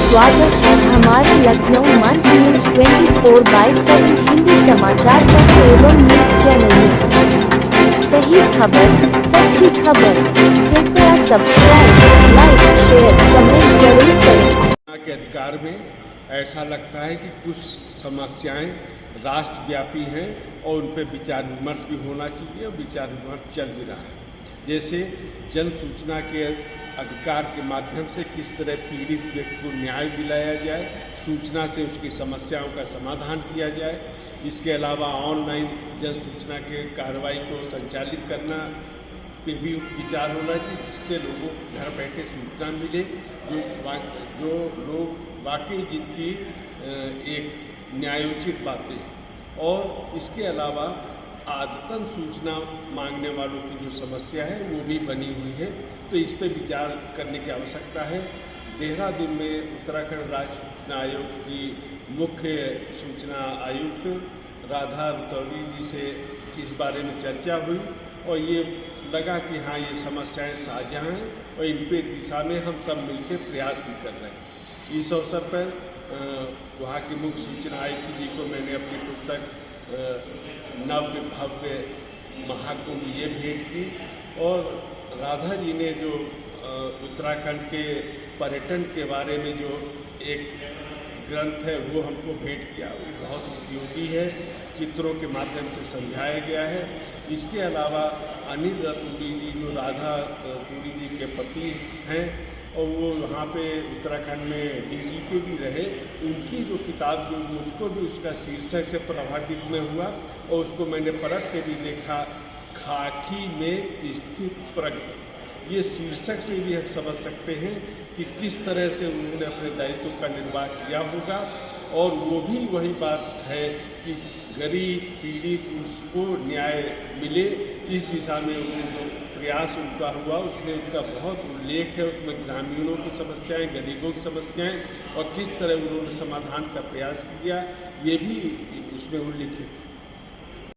स्वागत है हमारे लखनऊ मंच न्यूज 24/7 हिंदी समाचार पत्र एवं न्यूज चैनल में। सही खबर, सच्ची खबर। कृपया सब्सक्राइब, लाइक, शेयर, कमेंट जरूर करें। के अधिकार में ऐसा लगता है कि कुछ समस्याएं राष्ट्रव्यापी हैं और उन पर विचार विमर्श भी होना चाहिए और विचार विमर्श चल भी रहा है। जैसे जन सूचना के अधिकार के माध्यम से किस तरह पीड़ित व्यक्ति को न्याय दिलाया जाए, सूचना से उसकी समस्याओं का समाधान किया जाए। इसके अलावा ऑनलाइन जन सूचना के कार्रवाई को संचालित करना पे भी विचार होना चाहिए, जिससे लोगों को घर बैठे सूचना मिले जो लोग वाकई जिनकी एक न्यायोचित बातें हैं। और इसके अलावा आदतन सूचना मांगने वालों की जो समस्या है वो भी बनी हुई है, तो इस पर विचार करने की आवश्यकता है। देहरादून में उत्तराखंड राज्य सूचना आयोग की मुख्य सूचना आयुक्त राधा रुतौड़ी जी से इस बारे में चर्चा हुई और ये लगा कि हाँ, ये समस्याएं साझा हैं और इन पे दिशा में हम सब मिलकर प्रयास भी कर रहे हैं। इस अवसर पर वहाँ की मुख्य सूचना आयुक्त जी को मैंने अपनी पुस्तक नव्य भव्य महाकुंभ ये भेंट की और राधा जी ने जो उत्तराखंड के पर्यटन के बारे में जो एक ग्रंथ है वो हमको भेंट किया। वो बहुत उपयोगी है, चित्रों के माध्यम से समझाया गया है। इसके अलावा अनिल रतूड़ी जी जो राधा तूड़ी जी के पति हैं और वो वहाँ पे उत्तराखंड में डीजीपी भी रहे, उनकी जो किताब जो मुझको भी उसका शीर्षक से प्रभावित में हुआ और उसको मैंने पलट के भी देखा, खाकी में स्थित प्रज्ञ। ये शीर्षक से भी हम समझ सकते हैं कि किस तरह से उन्होंने अपने दायित्व का निर्वाह किया होगा। और वो भी वही बात है कि गरीब पीड़ित उसको न्याय मिले, इस दिशा में जो प्रयास उनका हुआ उसमें उनका बहुत उल्लेख है। उसमें ग्रामीणों की समस्याएं, गरीबों की समस्याएं और किस तरह उन्होंने समाधान का प्रयास किया, ये भी उसमें उल्लिखित है।